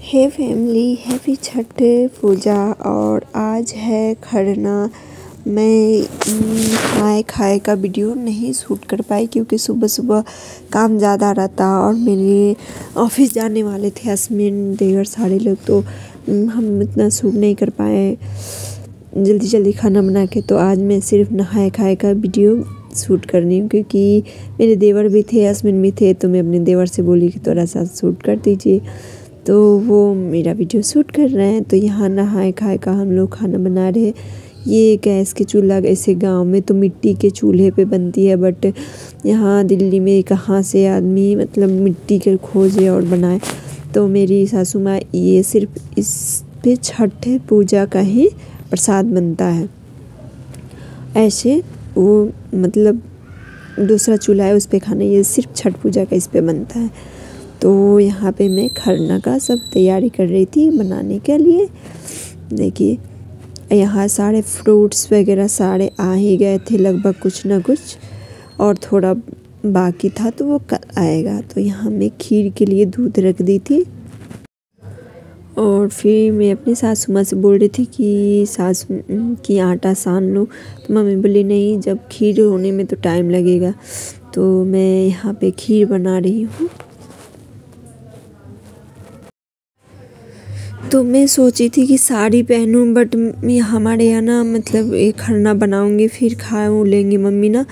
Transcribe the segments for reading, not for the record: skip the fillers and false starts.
हे family, happy Chhath पूजा। और आज है खरना। मैं नहाए खाए का वीडियो नहीं शूट कर पाई क्योंकि सुबह सुबह काम ज़्यादा रहता और मेरे ऑफिस जाने वाले थे हस्बैंड देवर सारे लोग, तो हम इतना शूट नहीं कर पाए जल्दी जल्दी खाना बना के। तो आज मैं सिर्फ नहाए खाए का वीडियो शूट करनी हूँ क्योंकि मेरे देवर भी थे हस्बैंड भी थे, तो मैं अपने देवर से बोली कि थोड़ा सा शूट कर दीजिए, तो वो मेरा वीडियो शूट कर रहे हैं। तो यहाँ नहाए खाए का हम लोग खाना बना रहे। ये गैस के चूल्हा, ऐसे गांव में तो मिट्टी के चूल्हे पे बनती है, बट यहाँ दिल्ली में कहाँ से आदमी मतलब मिट्टी के खोजे और बनाए। तो मेरी सासू माँ ये सिर्फ इस पे छठ पूजा का ही प्रसाद बनता है। ऐसे वो मतलब दूसरा चूल्हा है उस पे खाना, ये सिर्फ छठ पूजा का इस पे बनता है। तो यहाँ पे मैं खरना का सब तैयारी कर रही थी बनाने के लिए। देखिए यहाँ सारे फ्रूट्स वगैरह सारे आ ही गए थे लगभग, कुछ ना कुछ और थोड़ा बाकी था तो वो कल आएगा। तो यहाँ मैं खीर के लिए दूध रख दी थी और फिर मैं अपनी सासू माँ से बोल रही थी कि सासू की आटा सान लो, तो मम्मी बोली नहीं, जब खीर होने में तो टाइम लगेगा। तो मैं यहाँ पे खीर बना रही हूँ। तो मैं सोची थी कि साड़ी पहनूं, बट हमारे यहाँ ना मतलब एक खरना बनाऊंगी फिर खाऊं लेंगे मम्मी ना,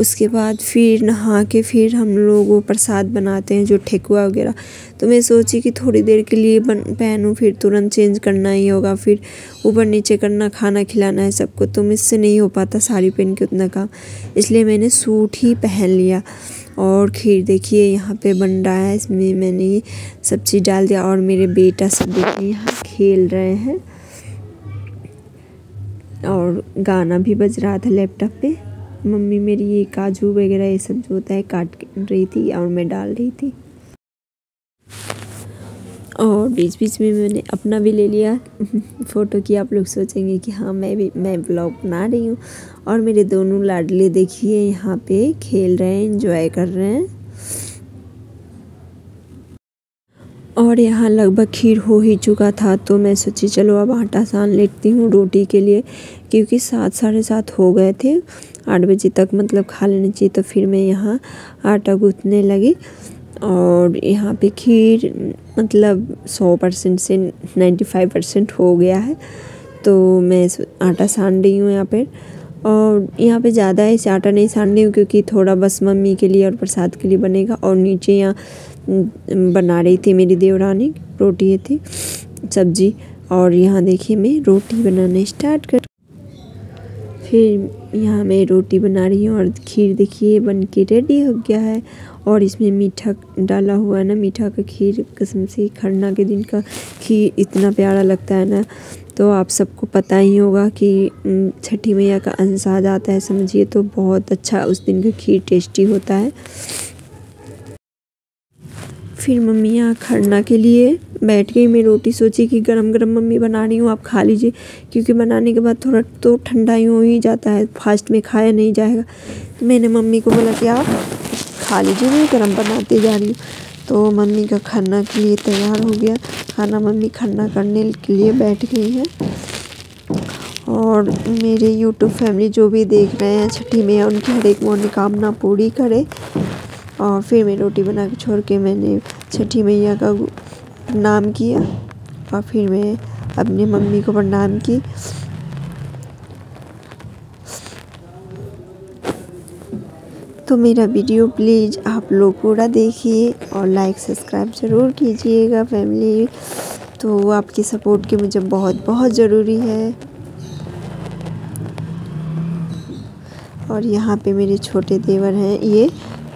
उसके बाद फिर नहा के फिर हम लोग वो प्रसाद बनाते हैं जो ठेकुआ वगैरह। तो मैं सोची कि थोड़ी देर के लिए पहनूं, फिर तुरंत चेंज करना ही होगा, फिर ऊपर नीचे करना, खाना खिलाना है सबको, तो मुझसे नहीं हो पाता साड़ी पहन के उतना काम, इसलिए मैंने सूट ही पहन लिया। और खीर देखिए यहाँ पे बन रहा है, इसमें मैंने ये सब चीज़ डाल दिया और मेरे बेटा सब देखिए यहाँ खेल रहे हैं और गाना भी बज रहा था लैपटॉप पे। मम्मी मेरी ये काजू वगैरह ये सब जो होता है काट रही थी और मैं डाल रही थी। और बीच बीच में मैंने अपना भी ले लिया फ़ोटो की। आप लोग सोचेंगे कि हाँ मैं ब्लॉग बना रही हूँ। और मेरे दोनों लाडले देखिए यहाँ पे खेल रहे हैं, एंजॉय कर रहे हैं। और यहाँ लगभग खीर हो ही चुका था, तो मैं सोची चलो अब आटा सान लेती हूँ रोटी के लिए, क्योंकि 7 साढ़े 7 हो गए थे, 8 बजे तक मतलब खा लेना चाहिए। तो फिर मैं यहाँ आटा गूँथने लगी और यहाँ पे खीर मतलब 100% से 95% हो गया है। तो मैं आटा सान रही हूँ यहाँ पे। और यहाँ पे ज़्यादा ऐसे आटा नहीं सान रही हूँ क्योंकि थोड़ा बस मम्मी के लिए और प्रसाद के लिए बनेगा। और नीचे यहाँ बना रही थी मेरी देवरानी, रोटी थी सब्जी, और यहाँ देखिए मैं रोटी बनाना स्टार्ट कर। फिर यहाँ मैं रोटी बना रही हूँ और खीर देखिए बन के रेडी हो गया है। और इसमें मीठा डाला हुआ है ना, मीठा का खीर कसम से खरना के दिन का खीर इतना प्यारा लगता है ना। तो आप सबको पता ही होगा कि छठी मैया का अंश आ जाता है समझिए, तो बहुत अच्छा उस दिन का खीर टेस्टी होता है। फिर मम्मी यहाँ खरना के लिए बैठ गई। मैं रोटी सोची कि गरम गरम मम्मी बना रही हूँ आप खा लीजिए, क्योंकि बनाने के बाद थोड़ा तो ठंडा ही हो ही जाता है, फास्ट में खाया नहीं जाएगा। तो मैंने मम्मी को बोला कि आप खा लीजिए, मैं गरम बनाते जा रही हूँ। तो मम्मी का खरना के लिए तैयार हो गया खाना, मम्मी खरना करने के लिए बैठ गई है। और मेरे यूट्यूब फैमिली जो भी देख रहे हैं छठी मैया उनकी हर एक मनोकामना पूरी करे। और फिर मैं रोटी बना के छोड़ के मैंने छठी मैया का प्रणाम किया और फिर मैं अपनी मम्मी को प्रणाम की। तो मेरा वीडियो प्लीज़ आप लोग पूरा देखिए और लाइक सब्सक्राइब ज़रूर कीजिएगा फैमिली। तो आपकी सपोर्ट की मुझे बहुत बहुत ज़रूरी है। और यहाँ पे मेरे छोटे देवर हैं, ये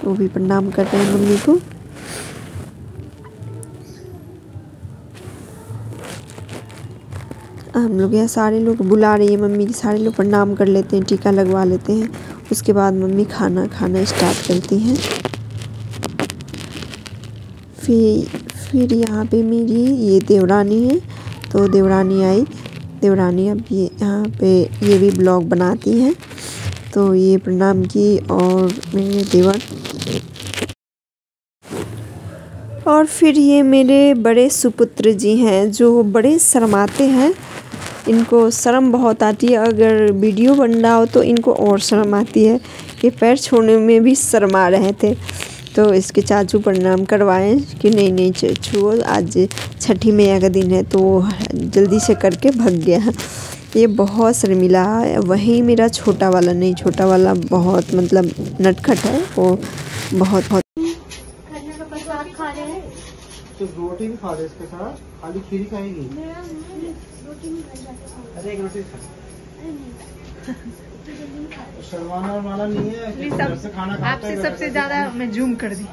वो भी प्रणाम कर रहे हैं मम्मी को। हम लोग यहाँ सारे लोग बुला रही है मम्मी की, सारे लोग प्रणाम कर लेते हैं, टीका लगवा लेते हैं, उसके बाद मम्मी खाना खाना स्टार्ट करती हैं। फिर यहाँ पे मेरी ये देवरानी है, तो देवरानी आई, देवरानी अब ये यहाँ पे ये भी ब्लॉग बनाती हैं। तो ये प्रणाम की और मेरे देवर और फिर ये मेरे बड़े सुपुत्र जी हैं जो बड़े शर्माते हैं, इनको शर्म बहुत आती है। अगर वीडियो बन रहा हो तो इनको और शर्म आती है। ये पैर छोड़ने में भी शर्मा रहे थे, तो इसके चाचू प्रणाम करवाएं कि नहीं छुओ, आज छठी मैया का दिन है, तो जल्दी से करके भाग गया। ये बहुत शर्मिला है। वहीं मेरा छोटा वाला नहीं, छोटा वाला बहुत मतलब नटखट है, वो बहुत खा रहे हैं। तो रोटी भी खा रहे इसके साथ, खाली खीर खाएगी? अरे एक रोटी खा। शर्माना और माना नहीं है, घर से खाना खाता है। आपसे सबसे ज्यादा मैं जूम कर दी।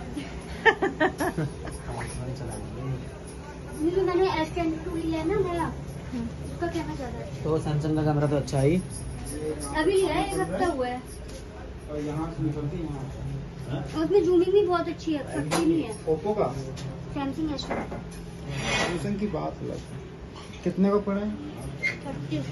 मैंने S22 लिया ना नया, उसका कहना चाह रहा है। तो सैमसंग का कैमरा तो अच्छा है, अभी लिया है, 1 हफ्ता हुआ है। और यहाँ से निकलती है यहाँ। और उसमें जूमिंग भी बहुत अच्छी है, सस्ती नहीं है। ओप्पो का सैमसंग S22 सैमसंग की बात अलग है। कितने को पड़े? 30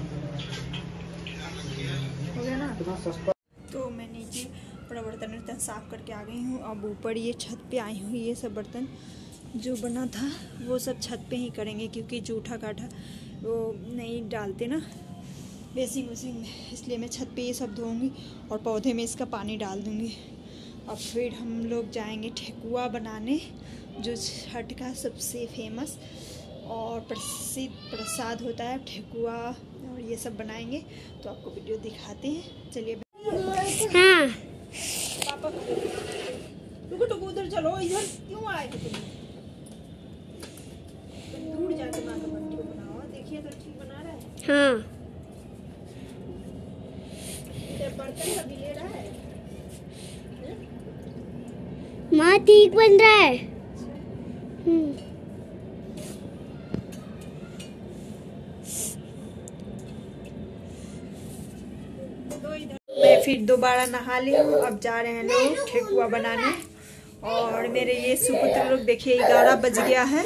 हो गया ना? कितना सस्ता। तो मैं नीचे पूरा बर्तन साफ करके आ गई हूँ। अब ऊपर ये छत पे आई हूँ। ये सब बर्तन जो बना था वो सब छत पे ही करेंगे, क्योंकि जूठा काठा वो नहीं डालते ना बेसिंग वेसिंग में, इसलिए मैं छत पे ये सब धोऊंगी और पौधे में इसका पानी डाल दूँगी। और फिर हम लोग जाएंगे ठेकुआ बनाने, जो छठ का सबसे फेमस और प्रसिद्ध प्रसाद होता है ठेकुआ, और ये सब बनाएंगे। तो आपको वीडियो दिखाते हैं, चलिए। हाँ। पापा रुको उधर चलो, इधर क्यों आए थे तुम? दूर जाके माँ का वीडियो बनाओ, देखिए तो ठीक बना रहा है। हाँ। बर्तन कभी ले रहा है माँ, ठीक बन रहा है। मैं फिर दोबारा नहा ली हूँ। अब जा रहे हैं लोग ठेकुआ बनाने। और मेरे ये सुपुत्र लोग देखिए 11 बज गया है,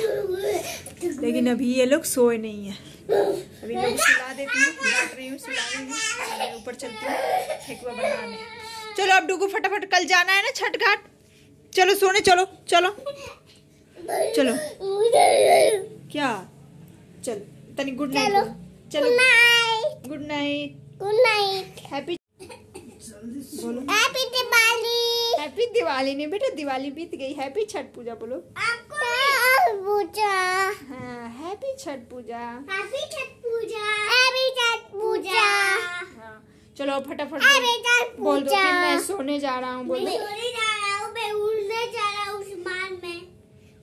लेकिन अभी ये लोग सोए नहीं है। अभी लोग सुला देती हूँ, डांट रही हूँ, सुला रही हूँ। मैं ऊपर चलती हूँ ठेकुआ बनाने। चलो अब डुगू फटाफट, कल जाना है ना छठ घाट, चलो सोने, चलो चलो चलो। क्या चल तनी गुड नाइट, चलो good night, good night. Happy बोलो, हैप्पी दिवाली। हैप्पी दिवाली नहीं बेटा, दिवाली बीत गई। हैप्पी छठ पूजा बोलो। आपको पूजा। हाँ हैप्पी छठ पूजा। हैप्पी छठ पूजा। हैप्पी छठ पूजा। हाँ चलो फटाफट हैप्पी छठ बोल दो, पूजा। फिर मैं सोने जा रहा हूँ। बोलो मैं सोने जा रहा हूँ, मैं उड़ने जा रहा हूँ आसमान में,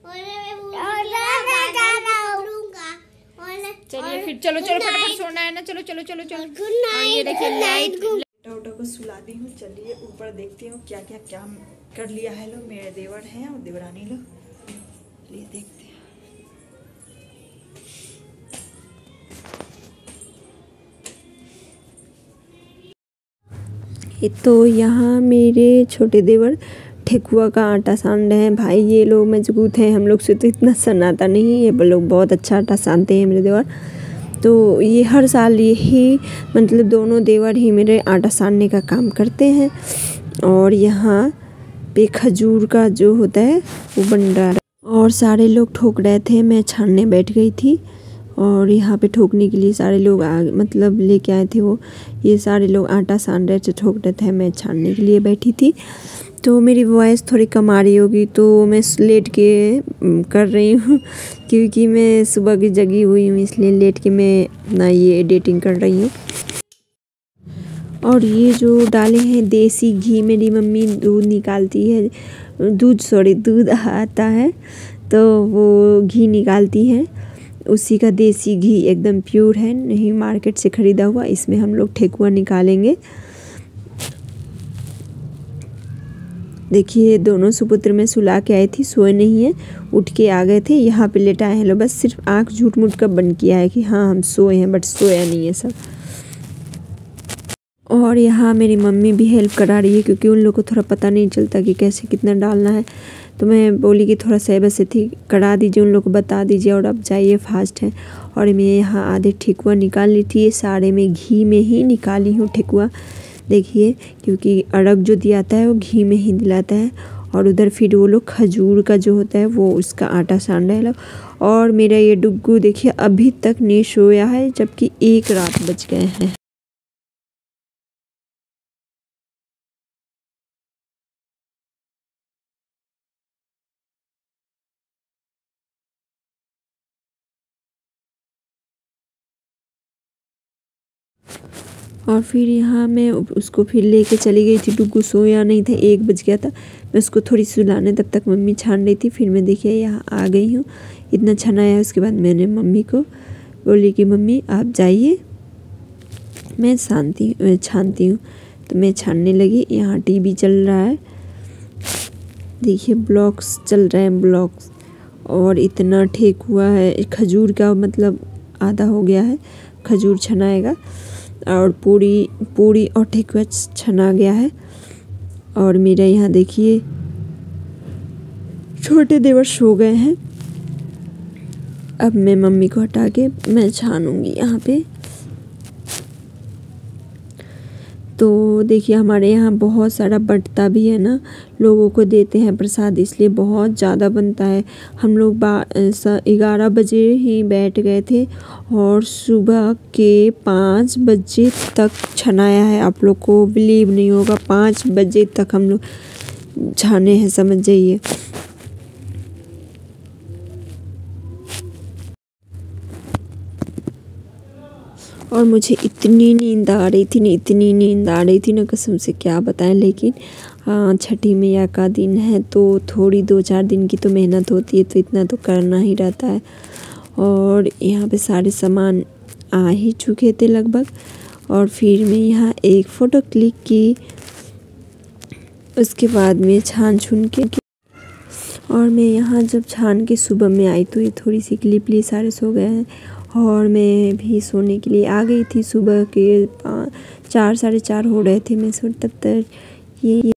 और मैं उड़ने जा रहा हूँ। चलिए फिर, चलो चलो फटाफट सोना है ना, चलो चलो चलो चलो। Good night. ये देखिए लाइट टोटो को सुला दी हूँ। चलिए ऊपर देखती हूँ क्या क्या क्या कर लिया है लोग। मेरे देवर हैं और देवरानी लोग, चलिए देखते हैं। तो यहाँ मेरे छोटे देवर ठेकुआ का आटा सान रहे हैं। भाई ये लोग मजबूत हैं, हम लोग से तो इतना सनाता नहीं, ये लोग बहुत अच्छा आटा सानते हैं मेरे देवर। तो ये हर साल यही मतलब दोनों देवर ही मेरे आटा सानने का काम करते हैं। और यहाँ पे खजूर का जो होता है वो बन रहा है, और सारे लोग ठोक रहे थे, मैं छानने बैठ गई थी। और यहाँ पे ठोकने के लिए सारे लोग मतलब लेके आए थे, वो ये सारे लोग आटा सान रहे थे, ठोक रहे थे, मैं छानने के लिए बैठी थी। तो मेरी वॉइस थोड़ी कम आ रही होगी, तो मैं लेट के कर रही हूँ, क्योंकि मैं सुबह की जगी हुई हूँ, इसलिए लेट के मैं ना ये एडिटिंग कर रही हूँ। और ये जो डाले हैं देसी घी, मेरी मम्मी दूध निकालती है, दूध आता है तो वो घी निकालती है, उसी का देसी घी एकदम प्योर है, नहीं मार्केट से ख़रीदा हुआ। इसमें हम लोग ठेकुआ निकालेंगे। देखिए दोनों सुपुत्र में सुला के आई थी, सोए नहीं है, उठ के आ गए थे, यहाँ पे लेटाए हैं लोग। बस सिर्फ आँख झूठ मूठ का बंद किया है कि हाँ हम सोए हैं, बट सोया नहीं है सब। और यहाँ मेरी मम्मी भी हेल्प करा रही है, क्योंकि उन लोग को थोड़ा पता नहीं चलता कि कैसे कितना डालना है। तो मैं बोली कि थोड़ा सा बस थी, करा दीजिए, उन लोग को बता दीजिए, और अब जाइए फास्ट है। और मैं यहाँ आधे ठेकुआ निकाल ली थी, ये सारे में घी में ही निकाली हूँ ठेकुआ। देखिए क्योंकि अर्घ जो दिलाता है वो घी में ही दिलाता है। और उधर फिर वो लोग खजूर का जो होता है वो उसका आटा सान रहे लोग। और मेरा ये डुग्गू देखिए अभी तक नहीं सोया है, जबकि 1 रात बज गए हैं। और फिर यहाँ मैं उसको फिर लेके चली गई थी। डुग्गू सोया नहीं था, 1 बज गया था। मैं उसको थोड़ी सुलाने, तब तक मम्मी छान रही थी। फिर मैं देखिए यहाँ आ गई हूँ, इतना छनाया। उसके बाद मैंने मम्मी को बोली कि मम्मी आप जाइए, मैं छानती हूँ। तो मैं छानने लगी। यहाँ टीवी चल रहा है, देखिए ब्लॉग्स चल रहे हैं, ब्लॉग्स। और इतना ठेक हुआ है खजूर का, मतलब आधा हो गया है, खजूर छनाएगा। और पूरी और ठेकुआ छना गया है। और मेरा यहाँ देखिए छोटे देवर सो गए हैं। अब मैं मम्मी को हटा के मैं छानूंगी यहाँ पे। तो देखिए हमारे यहाँ बहुत सारा बंटता भी है ना, लोगों को देते हैं प्रसाद, इसलिए बहुत ज़्यादा बनता है। हम लोग 11 बजे ही बैठ गए थे और सुबह के 5 बजे तक छनाया है। आप लोग को बिलीव नहीं होगा, 5 बजे तक हम लोग छाने हैं, समझ जाइए। और मुझे इतनी नींद आ रही थी ना, कसम से क्या बताएं। लेकिन छठी मैया का दिन है तो थोड़ी 2-4 दिन की तो मेहनत होती है, तो इतना तो करना ही रहता है। और यहाँ पे सारे सामान आ ही चुके थे लगभग। और फिर मैं यहाँ एक फ़ोटो क्लिक की, उसके बाद में छान के। और मैं यहाँ जब छान के सुबह में आई तो ये थोड़ी सी क्लिप ली, सारे सो गए हैं। और मैं भी सोने के लिए आ गई थी। सुबह के 4 साढ़े 4 हो रहे थे, मैं सो तब तक ये